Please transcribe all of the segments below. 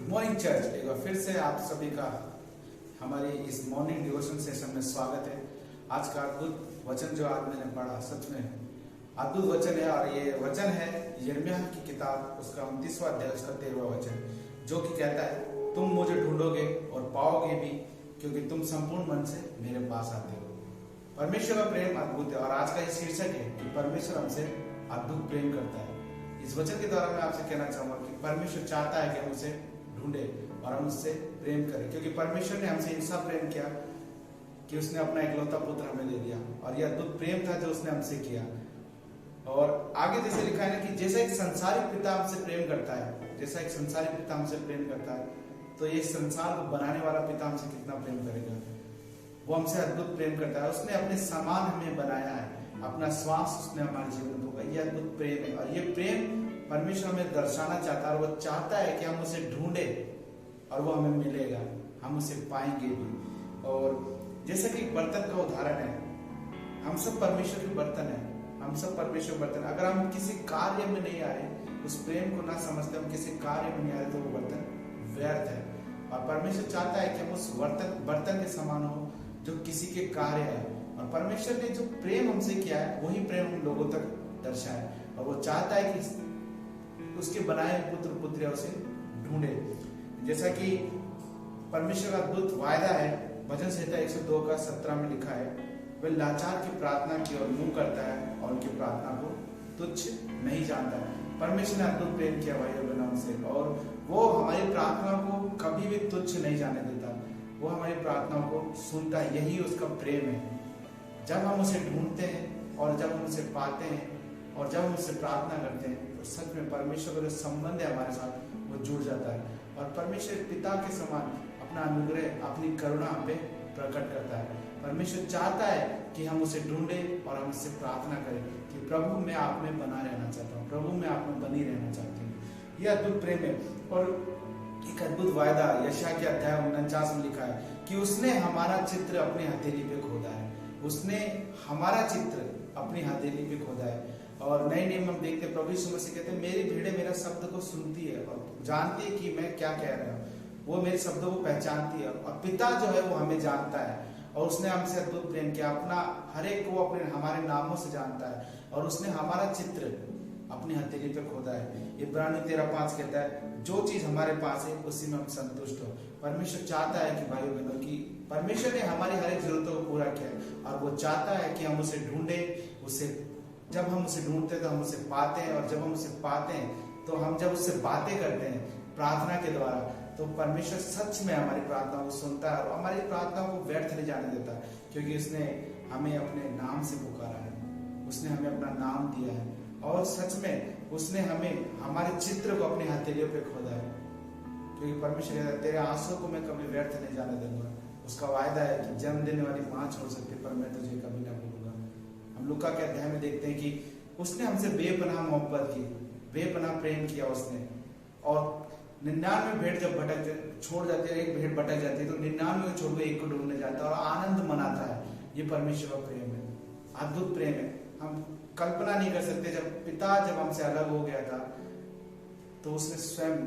Good morning church. एक बार फिर से आप सभी का हमारी इस मॉर्निंग डिवोशन सेशन में स्वागत है। आज का अद्भुत वचन जो आज मैंने पढ़ा सच में अद्भुत वचन है, और ये वचन है यिर्मयाह की किताब उसका 29वां अध्याय उसका 13वां वचन, जो कि कहता है तुम मुझे ढूंढोगे और पाओगे भी, क्योंकि तुम संपूर्ण मन से मेरे पास आते हो। परमेश्वर का प्रेम अद्भुत है, और आज का ये शीर्षक है कि परमेश्वर हमसे अद्भुत प्रेम करता है। इस वचन के द्वारा मैं आपसे कहना चाहूंगा कि परमेश्वर चाहता है कि हम उसे ढूंढे और हम उससे प्रेम करें, क्योंकि परमेश्वर ने हमसे ऐसा प्रेम किया कि उसने अपना इकलौता पुत्र हमें दे दिया, और यह अद्भुत प्रेम था जो उसने हमसे किया। और आगे जैसे लिखा है ना कि जैसा एक संसारिक पिता हमसे प्रेम करता है, जैसा एक संसारिक पिता हमसे प्रेम करता है, तो ये संसार को बनाने वाला पिता हमसे कितना प्रेम करेगा। वो हमसे अद्भुत प्रेम करता है, उसने अपने समान हमें बनाया है, अपना श्वास उसने हमारे जीवन में होगा। ये अद्भुत प्रेम है, और ये प्रेम परमेश्वर हमें दर्शाना चाहता है। और वो चाहता है कि हम उसे ढूंढे और वो हमें मिलेगा, हम उसे पाएंगे भी। और जैसे कि बर्तन का उदाहरण है, हम सब परमेश्वर के बर्तन है, हम सब परमेश्वर बर्तन। अगर हम किसी कार्य में नहीं आ रहे, उस प्रेम को ना समझते, हम किसी कार्य में नहीं आ रहे, तो वो बर्तन व्यर्थ है। और परमेश्वर चाहता है कि हम उस बर्तन के समान हो जो किसी के कार्य है। और परमेश्वर ने जो प्रेम हमसे किया है वही प्रेम हम लोगों तक दर्शाए, और वो चाहता है कि उसके बनाए पुत्र पुत्रिया उसे ढूंढे। जैसा कि परमेश्वर का अद्भुत वायदा है, भजन संहिता 102 का 17 में लिखा है, वह लाचार की प्रार्थना की ओर मुंह करता है और उनकी प्रार्थना को तुच्छ नहीं जानता है। परमेश्वर ने अद्भुत प्रेम किया भाई और बहनों से, और वो हमारी प्रार्थना को कभी भी तुच्छ नहीं जाने देता। वो हमारी प्रार्थना को सुनता है, यही उसका प्रेम है। जब हम उसे ढूंढते हैं और जब हम उसे पाते हैं और जब हम उससे प्रार्थना करते हैं, तो सच में परमेश्वर का जो संबंध है हमारे साथ वो जुड़ जाता है। और परमेश्वर पिता के समान अपना अनुग्रह, अपनी करुणा हम पे प्रकट करता है। परमेश्वर चाहता है कि हम उसे ढूंढे और हम उससे प्रार्थना करें कि प्रभु मैं आप में बना रहना चाहता हूँ, प्रभु मैं आप में बनी रहना चाहती हूँ। यह अद्भुत प्रेम है। और एक अद्भुत वायदा यशायाह के अध्याय 49 में लिखा है कि उसने हमारा चित्र अपनी हथेली पे खोदा है, उसने हमारा चित्र अपनी हथेली पे खोदा है। और नए नियम हम देखते प्रभु यीशु मसीह कहते हैं मेरी भेड़ें मेरा शब्द को सुनती है और जानती है कि मैं क्या कह रहा हूँ, वो मेरे शब्दों को पहचानती है। और पिता जो है वो हमें जानता है, और उसने हमसे अद्भुत प्रेम किया, अपना हर एक को अपने हमारे नामों से जानता है, और उसने हमारा चित्र अपनी हथेली पे खोदा है। इब्रानी 13:5 कहता है जो चीज हमारे पास है उसी में हम संतुष्ट हो। परमेश्वर चाहता है कि भाइयों बहनों की परमेश्वर ने हमारी हर एक जरूरतों को पूरा किया है, और वो चाहता है कि हम उसे ढूंढे। उसे जब हम उसे ढूंढते हैं तो हम उसे पाते हैं, और जब हम उसे पाते हैं तो हम जब उससे बातें करते हैं प्रार्थना के द्वारा, तो परमेश्वर सच में हमारी प्रार्थना को सुनता है और हमारी प्रार्थना को व्यर्थ नहीं जाने देता, क्योंकि उसने हमें अपने नाम से पुकारा है, उसने हमें अपना नाम दिया है, और सच में उसने हमें हमारे चित्र को अपनी हथेलियों पे खोदा है। क्योंकि परमेश्वर कहता है तेरे आंसू को मैं कभी व्यर्थ नहीं जाने दूंगा। उसका वायदा है कि जन्म देने वाली मां छोड़ सकती पर मैं तुझे कभी ना भूलूंगा। हम लूका के अध्याय में देखते हैं कि उसने हमसे बेपनाह मोहब्बत की, बेपनाह प्रेम किया उसने। और 99 भेड़ जब छोड़ जाती है, एक भेड़ भटक जाती है, तो 99 को छोड़ के एक को ढूंढने जाता है और आनंद मनाता है। ये परमेश्वर का प्रेम है, अद्भुत प्रेम है। हम कल्पना नहीं कर सकते। जब पिता जब हमसे अलग हो गया था, तो उसने स्वयं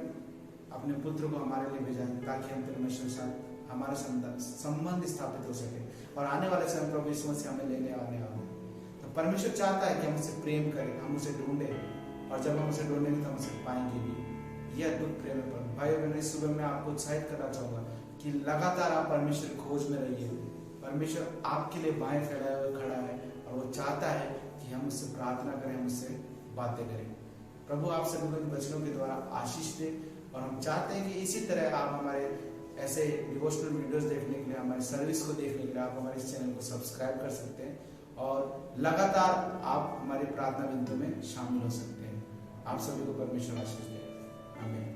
अपने पुत्र को हमारे लिए भेजा ताकि हम परमेश्वर के साथ हमारा संबंध स्थापित हो सके, और आने वाले समय प्रभु यीशु मसीह हमें लेने आने वाले हैं। तो परमेश्वर चाहता है कि हम उसे प्रेम करें, हम उसे ढूंढे, और जब हम उसे ढूंढेंगे तो हम उसे पाएंगे भी। ये अद्भुत प्रेम है। भाइयों बहनों, इस सुबह मैं आपको उत्साहित करना चाहूंगा कि लगातार आप परमेश्वर की खोज में रहिए। परमेश्वर आपके लिए बाएं फैलाए हुए खड़ा है, और वो चाहता है कि हम उससे प्रार्थना करें, हम उससे बातें करें। प्रभु आप सभी को वचनों के द्वारा आशीष दे, और हम चाहते हैं कि इसी तरह आप हमारे ऐसे डिवोशनल वीडियोस देखने के लिए, हमारी सर्विस को देखने के लिए आप हमारे इस चैनल को सब्सक्राइब कर सकते हैं, और लगातार आप हमारी प्रार्थना विनती में शामिल हो सकते हैं। आप सभी को परमेश्वर आशीष दे। आमीन।